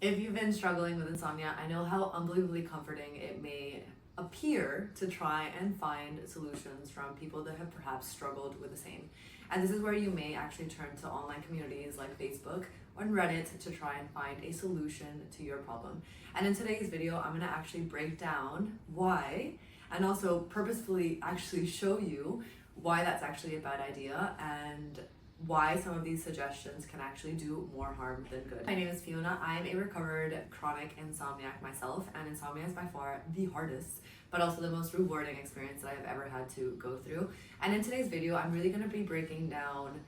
If you've been struggling with insomnia, I know how unbelievably comforting it may appear to try and find solutions from people that have perhaps struggled with the same. And this is where you may actually turn to online communities like Facebook or Reddit to try and find a solution to your problem. And in today's video, I'm gonna actually break down why, and also purposefully actually show you why that's actually a bad idea and why some of these suggestions can actually do more harm than good. My name is Fiona. I am a recovered chronic insomniac myself, and insomnia is by far the hardest, but also the most rewarding experience that I've ever had to go through. And in today's video, I'm really going to be breaking down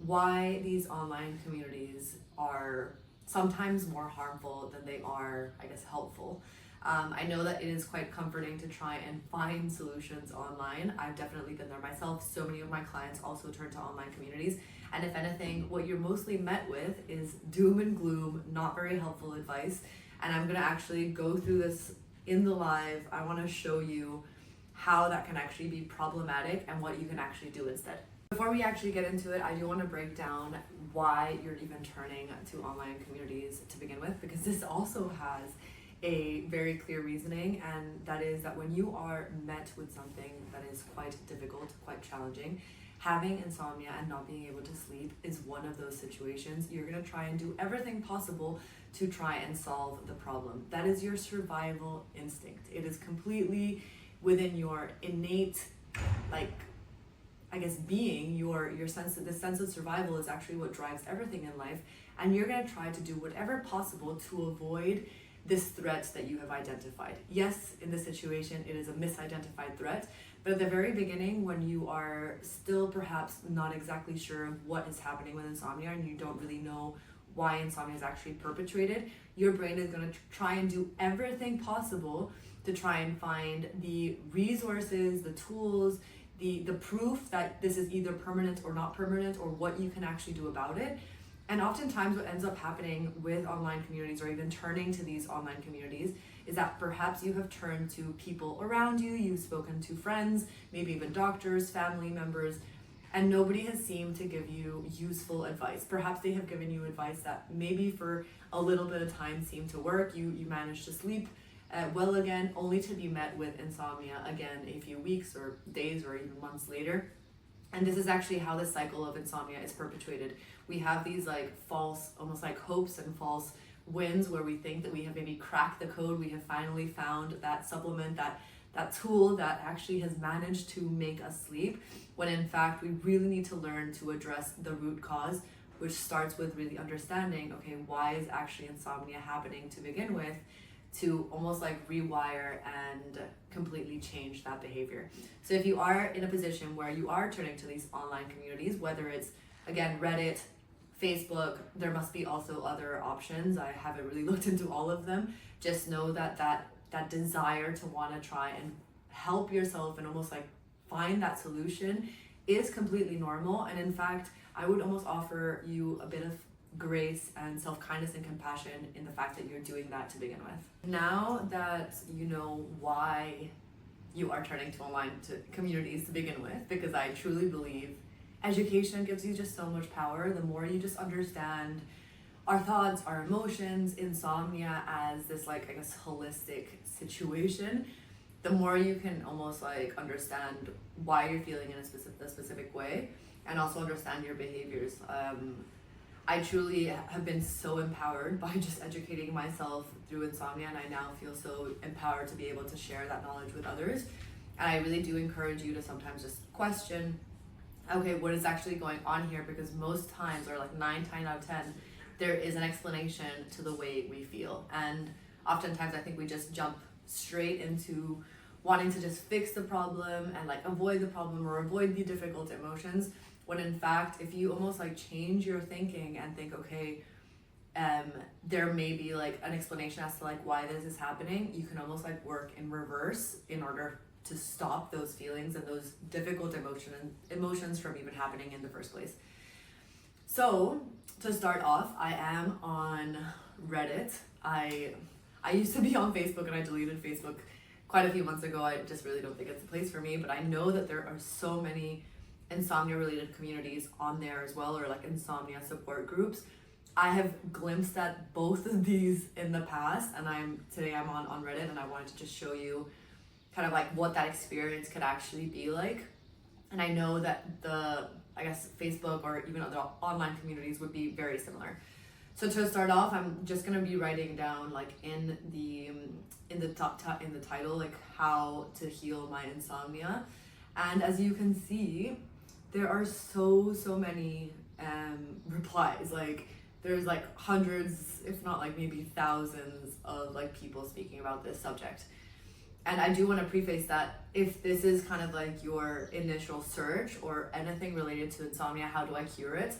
why these online communities are sometimes more harmful than they are, I guess, helpful. I know that it is quite comforting to try and find solutions online. I've definitely been there myself. So many of my clients also turn to online communities. And if anything, what you're mostly met with is doom and gloom, not very helpful advice. And I'm gonna actually go through this in the live. I wanna show you how that can actually be problematic and what you can actually do instead. Before we actually get into it, I do want to break down why you're even turning to online communities to begin with, because this also has a very clear reasoning, and that is that when you are met with something that is quite difficult, quite challenging, having insomnia and not being able to sleep is one of those situations. You're going to try and do everything possible to try and solve the problem. That is your survival instinct. It is completely within your innate, being, your sense of the sense of survival is actually what drives everything in life, and you're going to try to do whatever possible to avoid this threat that you have identified. Yes, in this situation, it is a misidentified threat, but at the very beginning, when you are still perhaps not exactly sure of what is happening with insomnia and you don't really know why insomnia is actually perpetrated, your brain is going to try and do everything possible to try and find the resources, the tools, the proof that this is either permanent or not permanent, or what you can actually do about it. And oftentimes what ends up happening with online communities, or even turning to these online communities, is that perhaps you have turned to people around you, you've spoken to friends, maybe even doctors, family members, and nobody has seemed to give you useful advice. Perhaps they have given you advice that maybe for a little bit of time seemed to work. You managed to sleep well again, only to be met with insomnia again a few weeks or days or even months later. And this is actually how the cycle of insomnia is perpetuated. We have these false, almost like hopes and false wins, where we think that we have maybe cracked the code. We have finally found that supplement, that tool that actually has managed to make us sleep, when in fact we really need to learn to address the root cause, which starts with really understanding, okay, why is actually insomnia happening to begin with, to almost rewire and completely change that behavior. So if you are in a position where you are turning to these online communities, whether it's, again, Reddit, Facebook, there must be also other options. I haven't really looked into all of them. Just know that desire to want to try and help yourself and almost find that solution is completely normal. And in fact, I would almost offer you a bit of grace and self-kindness and compassion in the fact that you're doing that to begin with. Now that you know why you are turning to online communities to begin with, because I truly believe education gives you just so much power. The more you just understand our thoughts, our emotions, insomnia as this holistic situation, the more you can almost understand why you're feeling in a specific way, and also understand your behaviors. I truly have been so empowered by just educating myself through insomnia, and I now feel so empowered to be able to share that knowledge with others. And I really do encourage you to sometimes just question, okay, what is actually going on here? Because most times, or 9 out of 10, there is an explanation to the way we feel. And oftentimes I think we just jump straight into wanting to just fix the problem and avoid the problem or avoid the difficult emotions, when in fact, if you almost change your thinking and think, okay, there may be an explanation as to why this is happening, you can almost work in reverse in order to stop those feelings and those difficult emotions from even happening in the first place. So to start off, I am on Reddit. I used to be on Facebook, and I deleted Facebook quite a few months ago. I just really don't think it's a place for me, but I know that there are so many insomnia related communities on there as well, or insomnia support groups. I have glimpsed at both of these in the past, and today I'm on Reddit, and I wanted to just show you kind of like what that experience could actually be like. And I know that I guess Facebook or even other online communities would be very similar. So to start off, I'm just gonna be writing down like in the title, like how to heal my insomnia. And as you can see, there are so many replies. Like there's like hundreds, if not like maybe thousands of like people speaking about this subject. And I do want to preface that if this is kind of like your initial search or anything related to insomnia, how do I cure it?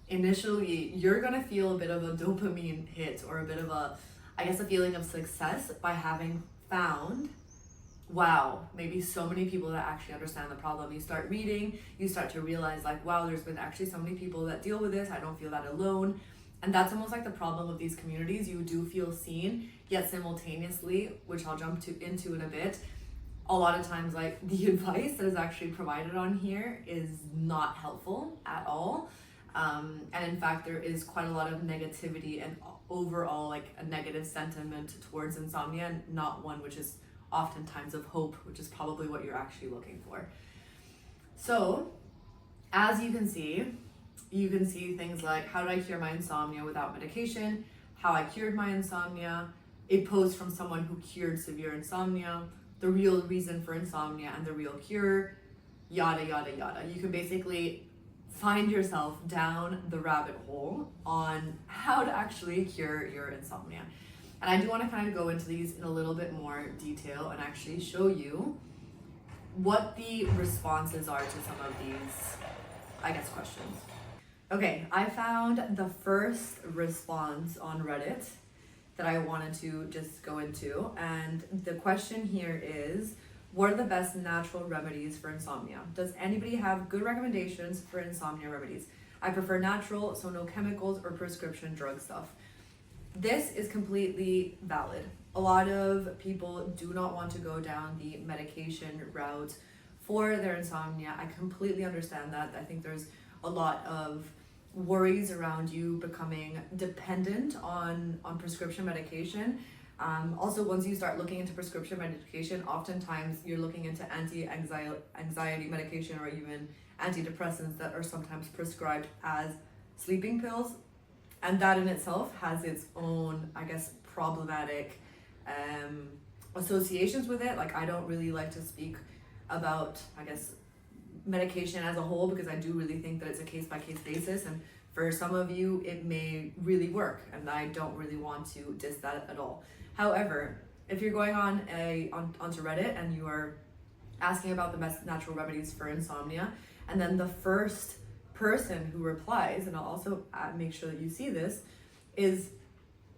Initially, you're going to feel a bit of a dopamine hit or a bit of a feeling of success by having found, wow, maybe so many people that actually understand the problem. You start reading, you start to realize like, wow, there's been actually so many people that deal with this. I don't feel that alone. And that's almost like the problem of these communities. You do feel seen, yet simultaneously, which I'll jump into in a bit, a lot of times like the advice that is actually provided on here is not helpful at all. And in fact, there is quite a lot of negativity and overall like a negative sentiment towards insomnia, and not one which is oftentimes of hope, which is probably what you're actually looking for. So, as you can see things like, how did I cure my insomnia without medication? How I cured my insomnia, a post from someone who cured severe insomnia, the real reason for insomnia and the real cure, yada, yada, yada. You can basically find yourself down the rabbit hole on how to actually cure your insomnia. And I do want to kind of go into these in a little bit more detail and actually show you what the responses are to some of these, I guess, questions. Okay, I found the first response on Reddit that I wanted to just go into, and the question here is, what are the best natural remedies for insomnia? Does anybody have good recommendations for insomnia remedies? I prefer natural, so no chemicals or prescription drug stuff. This is completely valid. A lot of people do not want to go down the medication route for their insomnia. I completely understand that. I think there's a lot of worries around you becoming dependent on prescription medication. Also, once you start looking into prescription medication, oftentimes you're looking into anxiety medication or even antidepressants that are sometimes prescribed as sleeping pills. And that in itself has its own, I guess, problematic associations with it. Like, I don't really like to speak about, I guess, medication as a whole, because I do really think that it's a case-by-case basis, and for some of you it may really work, and I don't really want to diss that at all. However, if you're going onto Reddit and you are asking about the best natural remedies for insomnia, and then the first person who replies, and I'll also make sure that you see this, is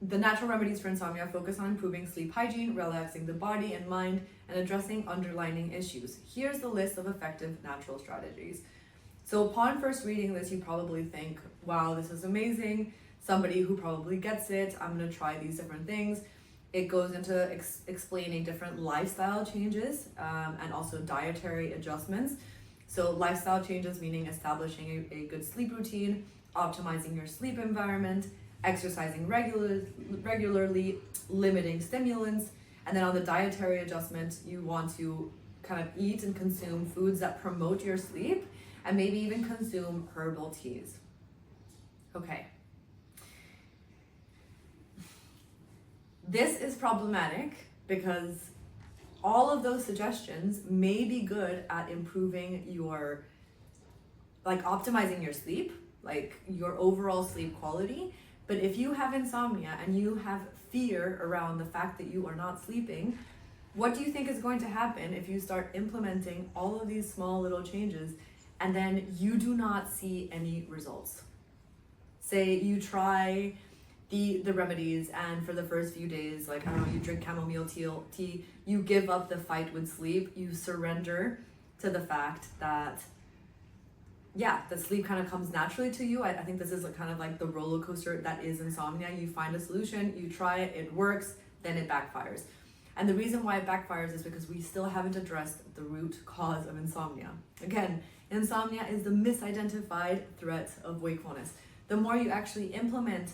the natural remedies for insomnia focus on improving sleep hygiene, relaxing the body and mind, and addressing underlying issues. Here's the list of effective natural strategies. So upon first reading this, you probably think, wow, this is amazing. Somebody who probably gets it. I'm going to try these different things. It goes into explaining different lifestyle changes and also dietary adjustments. So lifestyle changes meaning establishing a good sleep routine, optimizing your sleep environment, exercising regularly, limiting stimulants. And then on the dietary adjustment, you want to kind of eat and consume foods that promote your sleep, and maybe even consume herbal teas. Okay. This is problematic because all of those suggestions may be good at improving your, like optimizing your sleep, like your overall sleep quality. But if you have insomnia and you have fear around the fact that you are not sleeping, what do you think is going to happen if you start implementing all of these small little changes and then you do not see any results? Say you try the remedies, and for the first few days, like, I don't know, you drink chamomile tea, you give up the fight with sleep, you surrender to the fact that, yeah, the sleep kind of comes naturally to you. I think this is kind of like the roller coaster that is insomnia. You find a solution, you try it, it works, then it backfires. And the reason why it backfires is because we still haven't addressed the root cause of insomnia. Again, insomnia is the misidentified threat of wakefulness. the more you actually implement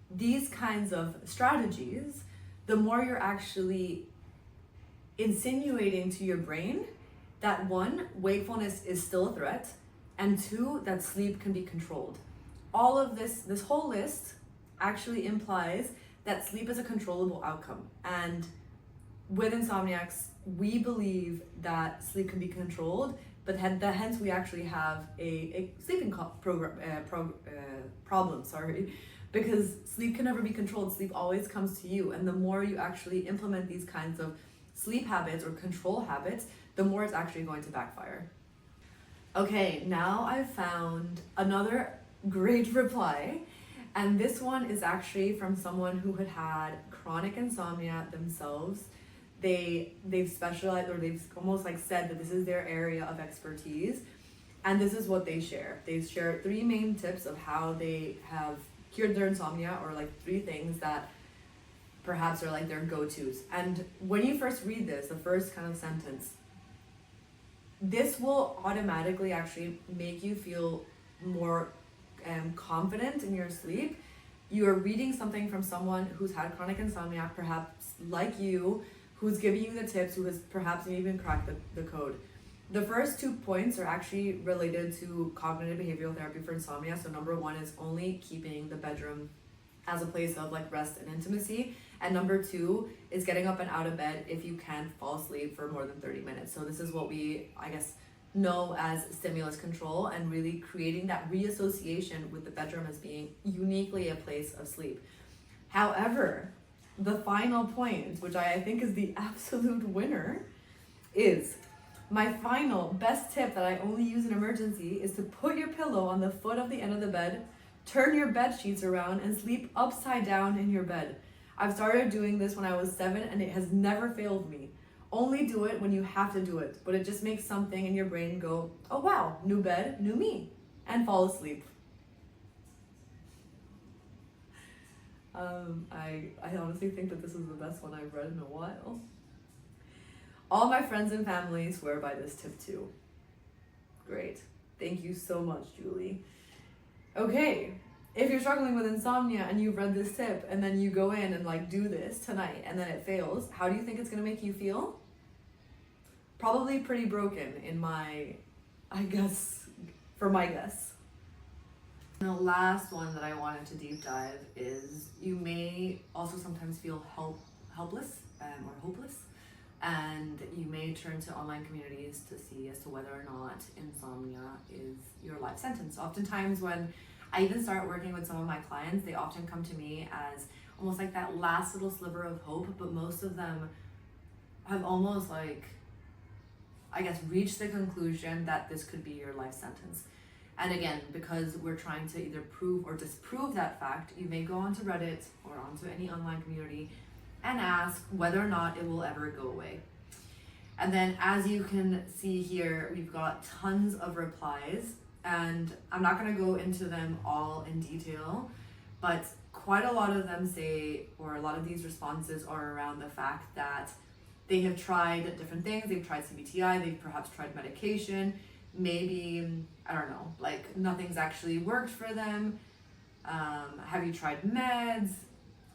these kinds of strategies, the more you're actually insinuating to your brain that one, wakefulness is still a threat, and two, that sleep can be controlled. All of this whole list actually implies that sleep is a controllable outcome. And with insomniacs, we believe that sleep can be controlled, but hence we actually have a sleeping problem, because sleep can never be controlled. Sleep always comes to you, and the more you actually implement these kinds of sleep habits or control habits, the more it's actually going to backfire. Okay, now I've found another great reply, and this one is actually from someone who had chronic insomnia themselves. They've specialized, or they've almost like said that this is their area of expertise, and this is what they share. They share 3 main tips of how they have cured their insomnia, or like 3 things that perhaps are like their go-tos. And when you first read this, the first kind of sentence, this will automatically actually make you feel more confident in your sleep. You are reading something from someone who's had chronic insomnia, perhaps like you, who's giving you the tips, who has perhaps even cracked the code. The first 2 points are actually related to cognitive behavioral therapy for insomnia. So number 1 is only keeping the bedroom as a place of like rest and intimacy. And number 2 is getting up and out of bed if you can't fall asleep for more than 30 minutes. So this is what we, I guess, know as stimulus control, and really creating that reassociation with the bedroom as being uniquely a place of sleep. However, the final point, which I think is the absolute winner, is my final best tip that I only use in emergency is to put your pillow on the foot of the end of the bed, turn your bed sheets around, and sleep upside down in your bed. I've started doing this when I was 7, and it has never failed me. Only do it when you have to do it, but it just makes something in your brain go, oh wow, new bed, new me, and fall asleep. I honestly think that this is the best one I've read in a while. All my friends and family swear by this tip too. Great. Thank you so much, Julie. Okay, if you're struggling with insomnia and you've read this tip and then you go in and like do this tonight and then it fails, how do you think it's gonna make you feel? Probably pretty broken in my guess. And the last one that I wanted to deep dive is you may also sometimes feel helpless or hopeless, and you may turn to online communities to see as to whether or not insomnia is your life sentence. Oftentimes when I even start working with some of my clients, they often come to me as almost like that last little sliver of hope, but most of them have almost like, I guess, reached the conclusion that this could be your life sentence. And again, because we're trying to either prove or disprove that fact, you may go onto Reddit or onto any online community and ask whether or not it will ever go away. And then as you can see here, we've got tons of replies, and I'm not going to go into them all in detail, but quite a lot of them say, or a lot of these responses are around the fact that they have tried different things. They've tried CBTI, they've perhaps tried medication, maybe, I don't know, like nothing's actually worked for them. Have you tried meds,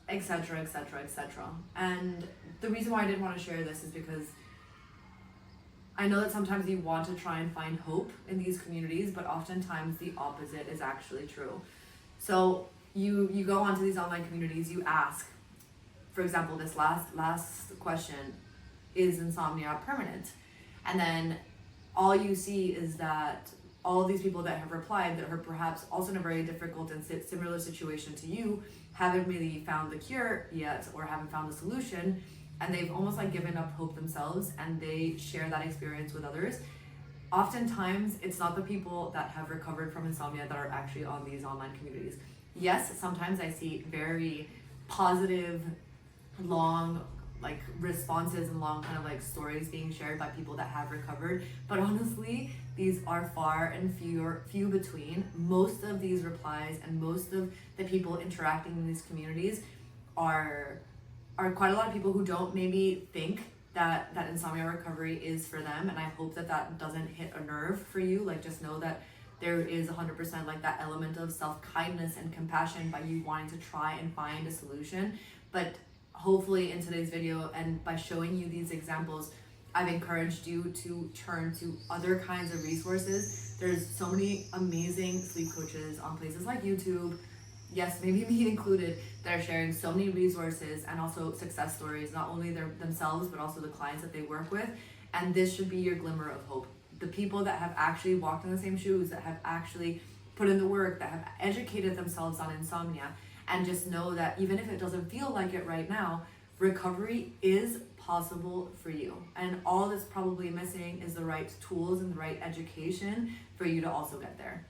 etc., etc., etc. And the reason why I didn't want to share this is because I know that sometimes you want to try and find hope in these communities, but oftentimes the opposite is actually true. So you go onto these online communities, you ask, for example, this last question, is insomnia permanent? And then all you see is that all of these people that have replied that are perhaps also in a very difficult and similar situation to you haven't really found the cure yet or haven't found the solution, and they've almost like given up hope themselves, and they share that experience with others. Oftentimes, it's not the people that have recovered from insomnia that are actually on these online communities. Yes, sometimes I see very positive, long like responses and long kind of like stories being shared by people that have recovered, but honestly, these are far and few between. Most of these replies and most of the people interacting in these communities are quite a lot of people who don't maybe think that insomnia recovery is for them, and I hope that doesn't hit a nerve for you. Like, just know that there is 100% like that element of self-kindness and compassion by you wanting to try and find a solution. But hopefully in today's video and by showing you these examples, I've encouraged you to turn to other kinds of resources. There's so many amazing sleep coaches on places like YouTube, yes, maybe me included, that are sharing so many resources and also success stories, not only themselves, but also the clients that they work with. And this should be your glimmer of hope. The people that have actually walked in the same shoes, that have actually put in the work, that have educated themselves on insomnia, and just know that even if it doesn't feel like it right now, recovery is possible for you. And all that's probably missing is the right tools and the right education for you to also get there.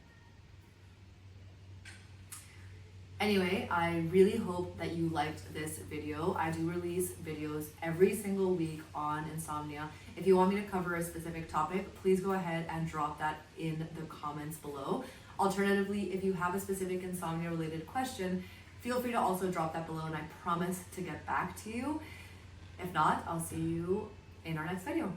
Anyway, I really hope that you liked this video. I do release videos every single week on insomnia. If you want me to cover a specific topic, please go ahead and drop that in the comments below. Alternatively, if you have a specific insomnia related question, feel free to also drop that below and I promise to get back to you. If not, I'll see you in our next video.